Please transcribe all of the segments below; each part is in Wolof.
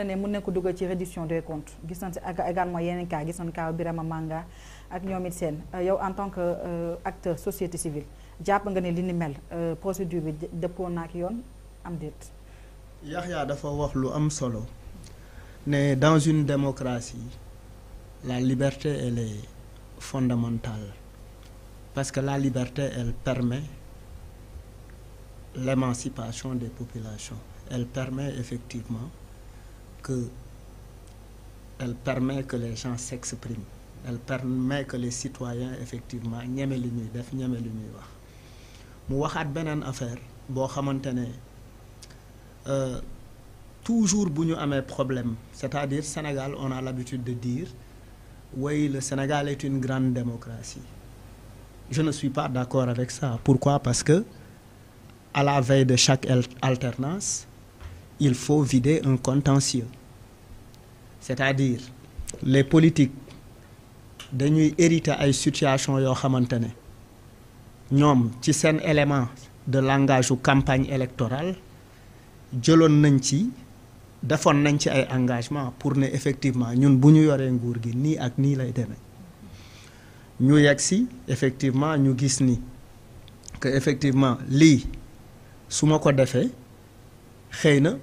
ne mën na ko dugal ci reddition des comptes gis nañ si également yeneen cas gis nañ cas Birama Manga ak ñoom it seen yow en tant que acteur société civile jàpp nga ne li ni mel procédure bi dëppoo na ak yoon am déet. Yaxya dafa wax lu am solo ne dans une démocratie la liberté elle est fondamentale parce que la liberté elle permet l'émancipation des populations, elle permet effectivement elle permet que les gens s'expriment, elle permet que les citoyens effectivement ñeme li ñuy def ñeme li ñuy wax mu waxaat beneen affaire boo xamante ne toujours bu ñu amee problème c'est-à-dire Sénégal on a l'habitude de dire oui le Sénégal est une grande démocratie. Je ne suis pas d'accord avec ça. Pourquoi? Parce que à la veille de chaque alternance il faut vider un contentieux, c'est-à-dire les politiques dañuy hériter ay situation yoo xamante ne ñoom ci seen élément de langage u campagne électorale jëloon nañ ci defoon nañ ci ay engagement pour ne effectivement ñun bu ñu yoree nguur gi nii ak nii lay demee ñu yegg si effectivement ñu gis ni que effectivement lii su ma ko defee xëy na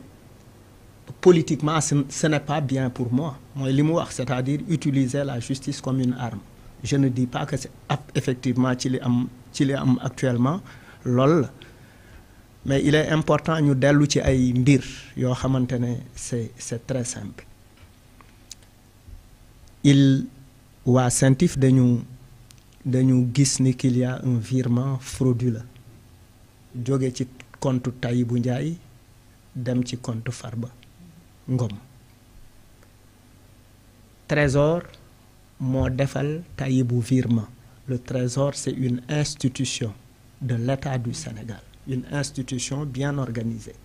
politiquement ce n'est pas bien pour moi mooy li mu wax c'est-à-dire utiliser la justice comme une arme. Je ne dis pas que c'est effectivement ci li am actuellement lool la mais il est important ñu dellu ci ay mbir yoo xamante ne c'est très simple. waa CENTIF dañu gis ni qu'il y a un virement frauduleux jóge ci compte Tahibou Ndiaye dem ci compte Farba Ngom. Trésor moo defal Tahibou virement. Le Trésor c'est une institution de l'État du Sénégal, une institution bien organisée.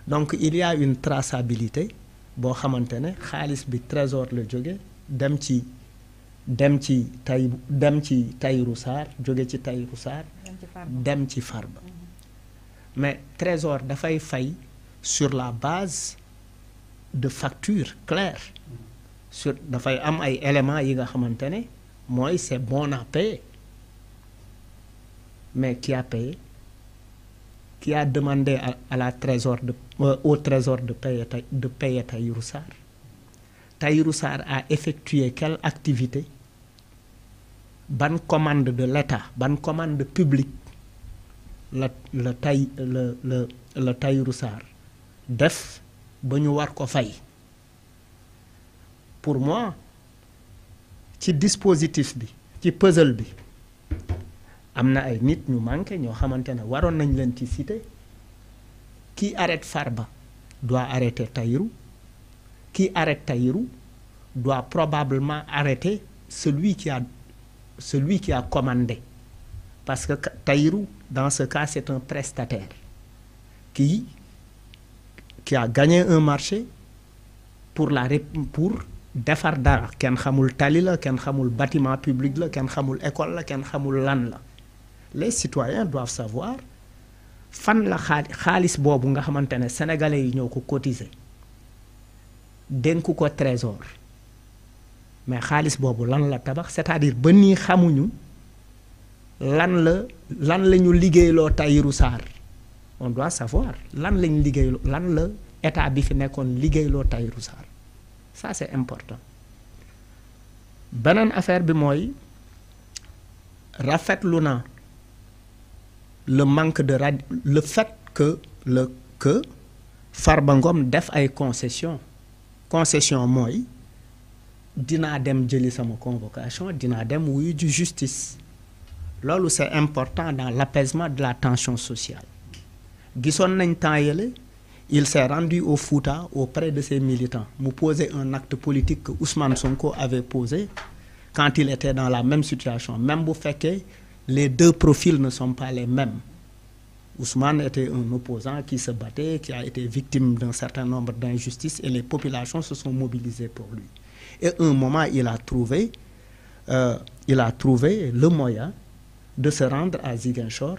Donc il y a une traçabilité boo xamante ne xaalis bi Trésor la jóge dem ci Tahirou Sarr jóge ci Tahirou Sarr dem ci Farba. Mais Trésor dafay fay sur la base de factures claires dafay am ay éléments yi nga xamante ne mooy c'est bon à payer mais qui a payé, qui a demandé à la Trésor au Trésor de payer Tahirou Sarr. Tahirou Sarr a effectué quelle activité? Ban commande de l'État, ban commande publique la Tahirou Sarr def ba ñu war ko fay. Pour moi ci dispositif bi ci puzzle bi am na ay nit ñu manqué ñoo xamante ne waroon nañ leen ci citer. Qui arrête Farba doit arrêter Tahirou, qui arrête Tahirou doit probablement arrêter celui qui a commandé, parce que Tahirou dans ce cas c'est un prestataire qui a gagné un marché pour defar dara kenn xamul tali la kenn xamul bâtiment public la kenn xamul école la kenn xamul lan la. Les citoyens doivent savoir fan la xaalis boobu nga xamante ne sénégalais yi ñoo ko cotiser dénk ko Trésor mais xaalis boobu lan la tabax, c'est-à-dire ba nii xamuñu lan la ñu liggéeyloo Tahirou Sarr. On doit savoir lan lañ liggéeyloo lan la état bi fi nekkoon liggéeyloo Tahirou Sarr. Ça c'est important. Beneen affaire bi mooy rafetlu na le fait que Farba Ngom def ay concession mooy dinaa dem jëli sama convocation dinaa dem wuyu ju justice. Loolu c'est important dans l'apaisement de la tension sociale. Gisoon nañ temps yële il s'est rendu au Fouta auprès de ses militants mu poser un acte politique que Ousmane Sonko avait posé quand il était dans la même situation, même bu fekkee les deux profils ne sont pas les mêmes. Ousmane était un opposant qui se battait, qui a été victime d'un certain nombre d'injustices et les populations se sont mobilisées pour lui. Et à un moment il a trouvé le moyen de se rendre à Ziguinchor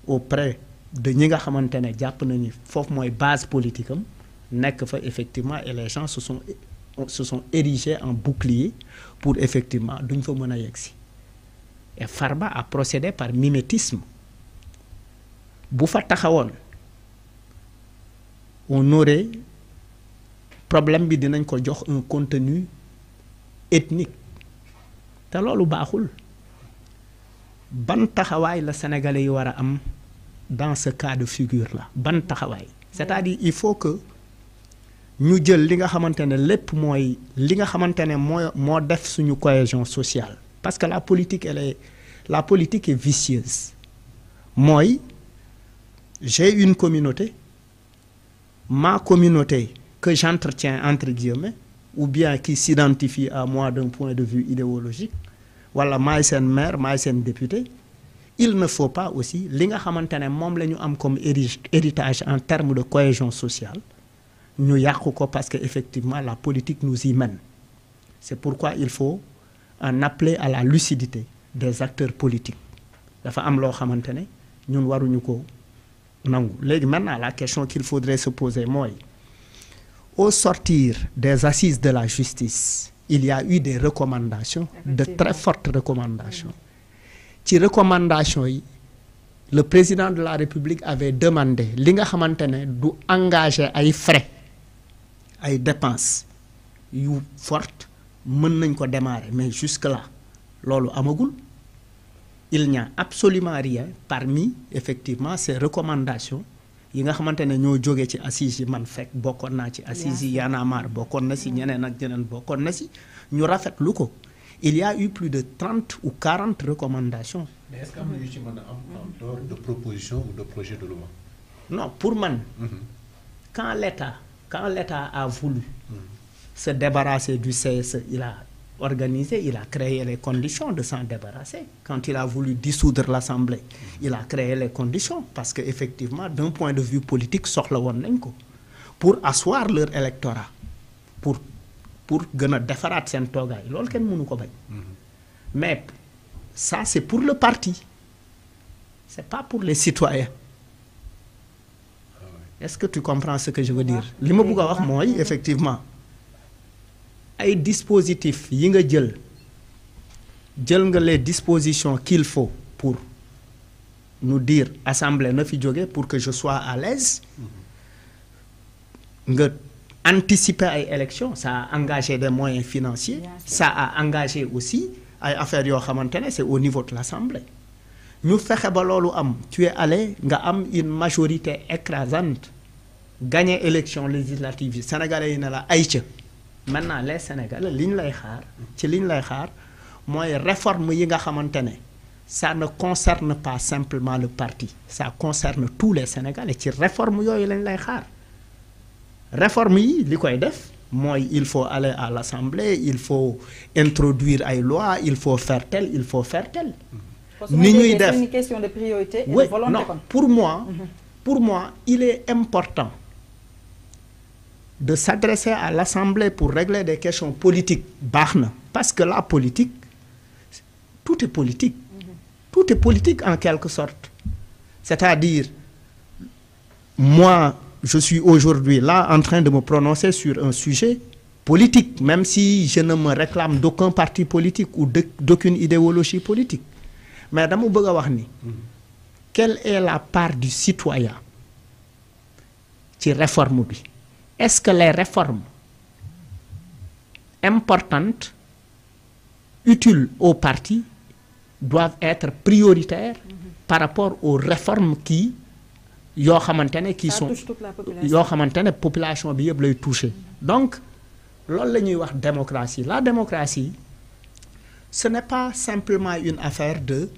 auprès de ñi nga xamante ne jàpp na ni foofu mooy base politique am nekk fa effectivement et les gens se sont érigés en bouclier pour effectivement duñ fa mën a yegsi et Farba a procédé par mimétisme bu fa taxawoon on aurait problème bi dinañ ko jox un contenu ethnique te loolu baaxul ban taxawaay la sénégalais yi war a am dans ce cas de figure là ban taxawaay c'est-à-dire il faut que ñu jël li nga xamante ne lépp mooy li nga xamante ne moo def suñu cohésion sociale parce que la politique est vicieuse mooy j'ai une communauté ma communauté que j'entretiens entre guillemets ou bien qui s'identifie à moi d'un point de vue idéologique wala maay seen maire maay seen député il ne faut pas aussi li nga xamante ne moom la ñu am comme héritage en termes de cohésion sociale ñu yàqu ko parce que effectivement la politique nous y mène c'est pourquoi il faut en appeler à la lucidité des acteurs politiques dafa am loo xamante ne ñun waruñu ko nangu léegi maintenant la question qu'il faudrait se poser mooy au sortir des assises de la justice il y a eu des recommandations de très fortes recommandations ci recommandations yi le président de la République avait demandé li nga xamante ne du engager ay frais ay dépenses yu fortes mën nañ ko démarrer mais jusque là loolu amagul il n'y a absolument rien parmi effectivement ces recommandations yi nga xamante ne ñoo jógee ci assises yi man fekk bokkoon naa ci assises yi Y'en a marre bokkoon na si ñeneen ak ñeneen bokkoon na si ñu rafetlu ko il y a eu plus de 30 ou 40 recommandations. Mais est-ce que am na yu ci mën a am en dehors de proposition ou de projet de loi? Non, pour man quand l'État a voulu se débarrasser du CSE, il a organisé, il a créé les conditions de s'en débarrasser. Quand il a voulu dissoudre l'Assemblée, il a créé les conditions parce que effectivement d'un point de vue politique soxla woon nañ ko pour asseoir leur électorat pour gën a defaraat seen toogaay loolu kenn mënu ko bañ mais ça c'est pour le parti c'est pas pour les citoyens. Est-ce que tu comprends ce que je veux dire li ma bëgg a wax mooy effectivement ay dispositifs yi nga jël nga les dispositions qu'il faut pour nous dire assemblée na fi jóge pour que je sois à l'aise nga anticiper ay élections ça a engagé des moyens financiers ça a engagé aussi ay affaires yoo xamante ne c'est au niveau de l'assemblée ñu fexe ba loolu am tu es allé nga am une majorité écrasante gagner élection législative yi sénégalais yi ne la ay ca maintenant les sénégalais li ñu lay xaar mooy réforme yi nga xamante ne ça ne concerne pas simplement le parti ça concerne tous les sénégalais ci réforme yooyu lañ lay xaar réforme yi li koy def mooy il faut aller à l'assemblée il faut introduire ay lois il faut faire tel ni ñuy def c'est une question de priorité et oui, de volonté. Non, pour moi il est important de s'adresser à l'Assemblée pour régler des questions politiques baax na parce que la politique tout est politique tout est politique en quelque sorte c'est-à-dire moi je suis aujourd'hui là en train de me prononcer sur un sujet politique même si je ne me réclame d'aucun parti politique ou d'aucune idéologie politique mais dama bëgg a wax ni quelle est la part du citoyen ci réforme bi est-ce que les réformes importantes utiles au parti doivent être prioritaires par rapport aux réformes qui yoo xamante ne qui sont yoo xamante ne population bi yëpp lay toucher donc loolu la ñuy wax démocratie la démocratie ce n'est pas simplement une affaire de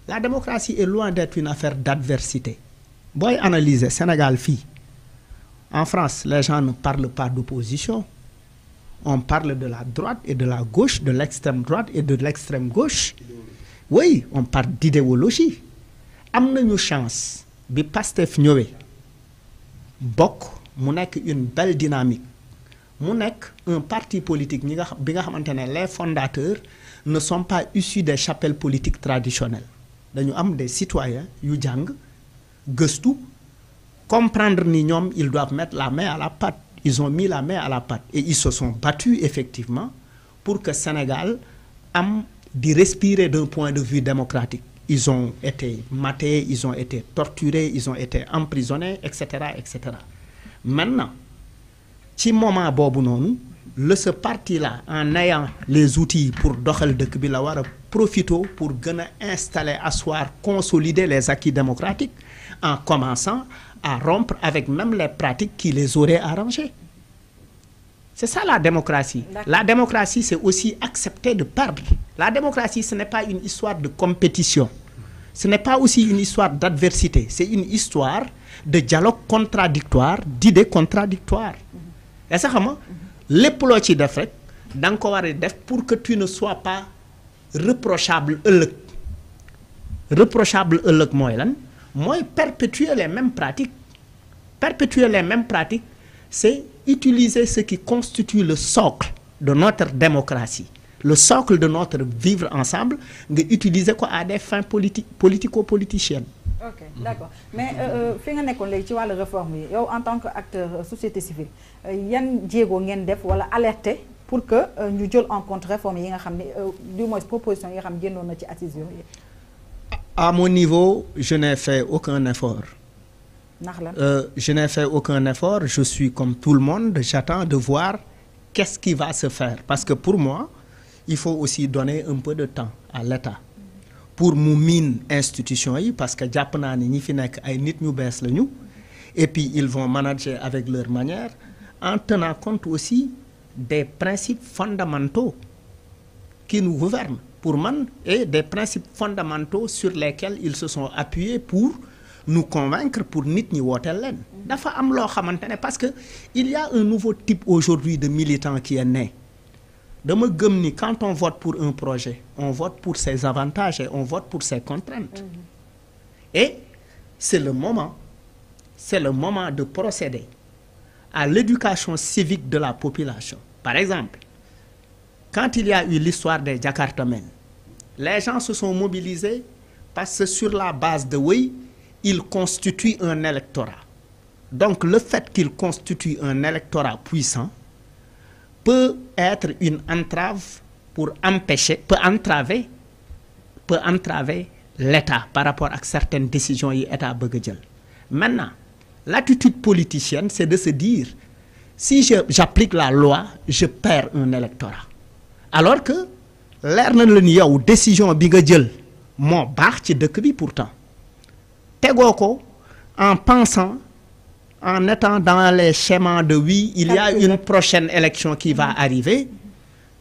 la démocratie est loin d'être une affaire d'adversité booy analyser Sénégal fii en France les gens ne parlent pas d'opposition on parle de la droite et de la gauche de l'extrême droite et de l'extrême gauche oui on parle d'idéologie am nañu chance bi Pastef ñëwee bokk mu nekk une belle dynamique mu nekk un parti politique bi nga xamante ne les fondateurs ne sont pas issus des chapelles politiques traditionnelles dañu am des citoyens yu jàng gëstu comprendre ni ñoom ils doivent mettre la main à la pâte ils ont mis la main à la pâte et ils se sont battus effectivement pour que Sénégal am di respirer d'un point de vue démocratique. Ils ont été matés, ils ont été torturés, ils ont été emprisonnés, etc., etc. Maintenant, ci moment boobu noonu ce parti-là en ayant les outils pour doxal dëkk bi la war a profiter pour gën a installer, asseoir, consolider les acquis démocratiques en commençant à rompre avec même les pratiques qui les auraient arrangés. C'est ça la démocratie. La démocratie, c'est aussi accepter de perdre. La démocratie, ce n'est pas une histoire de compétition. Ce n'est pas aussi une histoire d'adversité. C'est une histoire de dialogue contradictoire, d'idées contradictoires. Et ça, comment lépp loo ci def rek da nga ko war a def pour que tu ne sois pas reprochable ëllëg. Reprochable ëllëg mooy lan mooy perpétuer les mêmes pratiques. Perpétuer les mêmes pratiques, c'est utiliser ce qui constitue le socle de notre démocratie, le socle de notre vivre ensemble, nga utiliser ko à des fins politico-politiciennes. Ok, d'accord. Mais fi nga nekkoon léegi ci wàllu réforme yi yow en tant que acteur société civile yan jéego ngeen def wala alerter pour que ñu jël en compte réforme yi nga xam ne du moins proposition yi nga xam génnoon na ci assises yooyu. À mon niveau, je n'ai fait aucun effort. Je n'ai fait aucun effort. Je suis comme tout le monde. J'attends de voir qu'est-ce qui va se faire. Parce que pour moi, il faut aussi donner un peu de temps à l'État pour mu miin institution yi parce que jàpp naa ni ñi fi nekk ay nit ñu bees lañu et puis ils vont manager avec leur manière en tenant compte aussi des principes fondamentaux qui nous gouvernent pour man et des principes fondamentaux sur lesquels ils se sont appuyés pour nous convaincre pour nit ñi wooteel leen. Dafa am loo xamante ne parce que il y a un nouveau type aujourd'hui de militant qui est né. Dama gëm ni quand on vote pour un projet, on vote pour ses avantages et on vote pour ses contraintes. Et c'est le moment de procéder à l'éducation civique de la population. Par exemple, quand il y a eu l'histoire des Jakartamen, les gens se sont mobilisés parce que sur la base de oui, ils constituent un électorat. Donc le fait qu'ils constituent un électorat puissant peut être une entrave pour empêcher, peut entraver l'État par rapport à certaines décisions yi État bëgg a jël. Maintenant, l'attitude politicienne, c'est de se dire, si j'applique la loi, je perds un électorat. Alors que leer na la ni yow décision bi nga jël moo baax ci dëkk bi pourtant. Tegoo ko en pensant, en étant dans les schémas de oui, il y a une prochaine élection qui va arriver,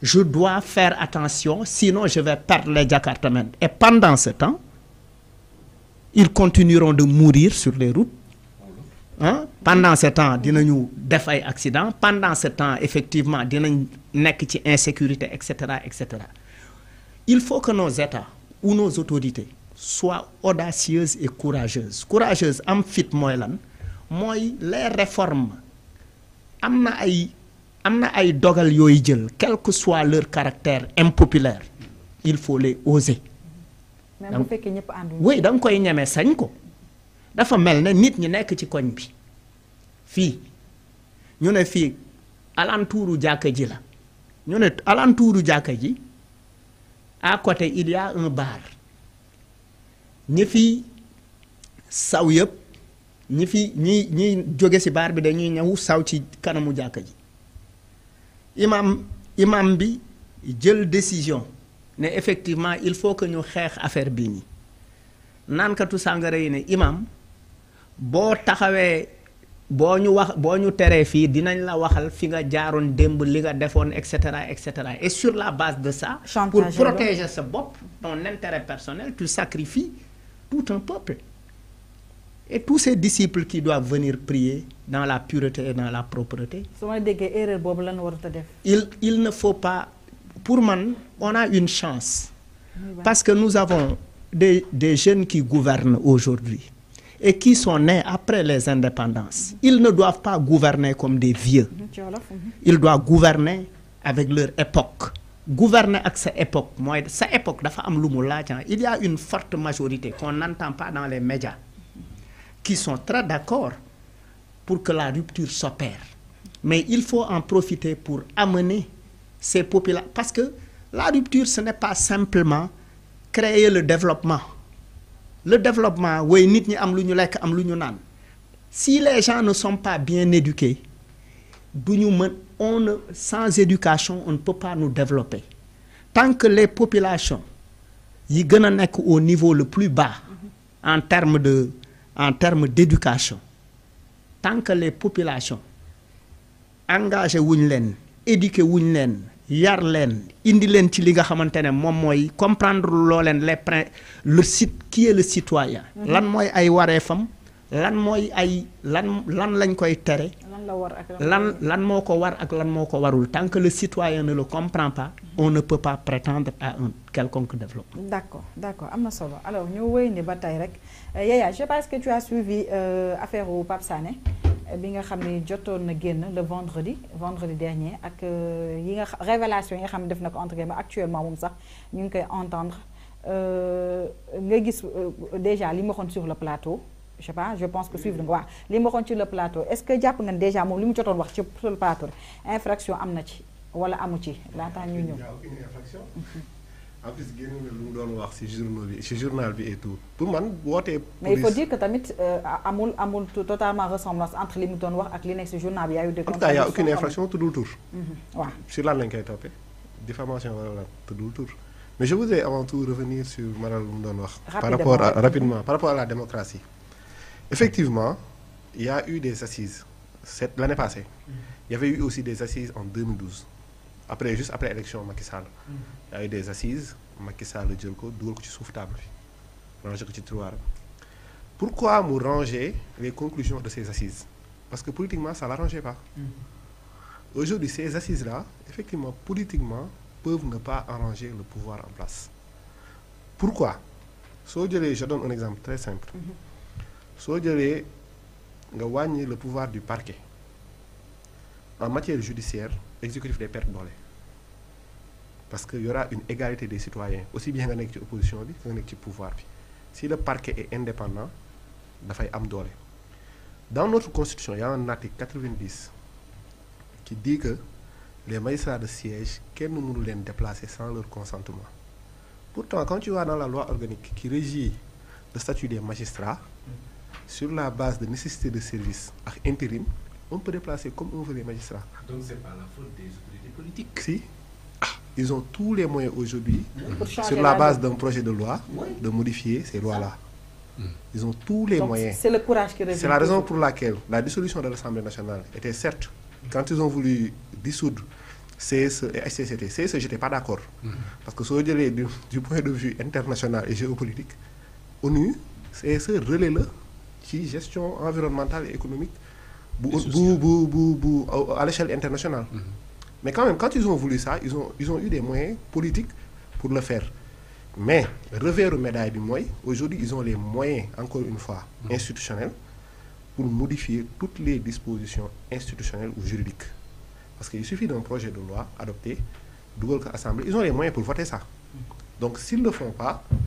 je dois faire attention, sinon je vais perdre les Jakartamen. Et pendant ce temps, ils continueront de mourir sur les routes. Hein? Pendant ce temps, dinañu def ay accidents. Pendant ce temps, effectivement, dinañ nekk ci insécurité, etc., etc. Il faut que nos États ou nos autorités soient audacieuses et courageuses. Courageuses, am fit mooy lan mooy les réformes am na ay dogal yooyu jël quel que soit leur caractère impopulaire il faut les oser. même bu fekkee ñëpp ànduñu. oui da nga koy ñeme sañ ko dafa mel ne nit ñi nekk ci koñ bi fii ñu ne fii alentouru jàkka ji la ñu ne alentouru jàkka ji à côté il y a un bar ñi fi saw yëpp. ñi jóge ci baar bi dañuy ñëw saw ci kanamu jàkka ji imam bi jël décision ne effectivement il faut que ñu xeex affaire bii nii naankatu sàngara yi ne imam boo taxawee boo ñu teree fii dinañ la waxal fi nga jaaroon démb li nga defoon et cetera et sur la base de ça pour protéger sa bopp ton intérêt personnel tu sacrifies tout un peuple. Et tous ces disciples qui doivent venir prier dans la pureté et dans la propreté. Il ne faut pas... Pour moi, on a une chance. Parce que nous avons des jeunes qui gouvernent aujourd'hui et qui sont nés après les indépendances. Ils ne doivent pas gouverner comme des vieux. Ils doivent gouverner avec leur époque. Gouverner avec sa époque. Sa époque, il y a une forte majorité qu'on n'entend pas dans les médias qui sont très d'accord pour que la rupture s'opère. mais il faut en profiter pour amener ces populations. Parce que la rupture, ce n'est pas simplement créer le développement. Le développement, oui, nit ñi am lu ñu lekk, am lu ñu naan. Si les gens ne sont pas bien éduqués, sans éducation, on ne peut pas nous développer. Tant que les populations yi gën a nekk au niveau le plus bas en termes d'éducation, tant que les populations engagé wuñ leen, éduqué wuñ leen, yar leen, indi leen ci li nga xamante ne moom mooy comprendre loo leen qui est le citoyen. Lan mooy ay wareefam, lan mooy ay lan lañ koy tere. lan moo ko war ak lan moo ko warul. Tant que le citoyen ne le comprend pas, on ne peut pas prétendre à un quelconque développement. D'accord am na solo. Alors ñu wéy ni ba tey rek Yaya, je pense que tu as suivi affaire u Pape Sané bi nga xam ne jotoon na génn le vendredi dernier ak yi nga révélation yi nga xam ne def na ko entre guillemets actuellement moom sax ñu ngi koy entendre nga gis déjà li ma waxoon sur le plateau. Je sais pas, je pense que suivre nga waaw li ma waxoon ci le plateau est-ce que jàpp nga déjà moom li mu jotoon wax ci sur le plateau infraction am na ci wala amu ci laataa ñuy ñëw. aucune infraction. En plus génn na lu mu doon wax ci journal bi et tout pour man wootee. Mais il faut dire que tamit amul totalement ressemblance entre li mu doon wax ak li nekk ci journal bi. En tout cas y a aucune infraction tuddul tur. waaw sur lan lañ koy toppee diffamation wala lan tuddul tur. Mais je voudrais avant tout revenir sur Maral lu mu doon wax. Rapidement par rapport à la démocratie. Effectivement, il y a eu des assises l'année passée. Il y avait eu aussi des assises en 2012. Juste après l'élection Macky Sall. Il y a eu des assises, Macky Sall jël ko dugal ko ci suuf table bi ranger ko ci tiroir. Pourquoi mu ranger les conclusions de ces assises? Parce que politiquement ça l'arrangeait pas. Aujourd'hui, ces assises-là, effectivement, politiquement, peuvent ne pas arranger le pouvoir en place. Pourquoi? Je donne un exemple très simple. Soo jëlee nga wàññi le pouvoir du parquet en matière judiciaire exécutif day perte doole parce que y aura une égalité des citoyens aussi bien nga nekk ci opposition bi nga nekk ci pouvoir bi. Si le parquet est indépendant dafay am doole. Dans notre constitution il y a un article 90 qui dit que les magistrats de siège kenn mënu leen déplacer sans leur consentement. Pourtant quand tu vas dans la loi organique qui régit le statut des magistrats, sur la base de nécessité de service ak intérim, on peut déplacer comme on veut les magistrats. Donc c'est pas la faute des autorités politiques. Si, ils ont tous les moyens aujourd'hui, sur la base d'un projet de loi, de modifier ces lois-là. Ils ont tous les moyens. C'est le courage qui revient. C'est la raison pour laquelle la dissolution de l'Assemblée nationale était certes, quand ils ont voulu dissoudre CSE et HCCT, CSE, j'étais pas d'accord. Parce que soo jëlee du point de vue international et géopolitique, ONU, CSE relaie la ci gestion environnementale et économique à l'échelle internationale. Mais quand même, quand ils ont voulu ça, ils ont eu des moyens politiques pour le faire. Mais revers aux médailles du moyen, aujourd'hui, ils ont les moyens, encore une fois, institutionnels, pour modifier toutes les dispositions institutionnelles ou juridiques. Parce qu'il suffit d'un projet de loi adopté, dugal ko assemblée, ils ont les moyens pour voter ça. Donc s'ils ne le font pas,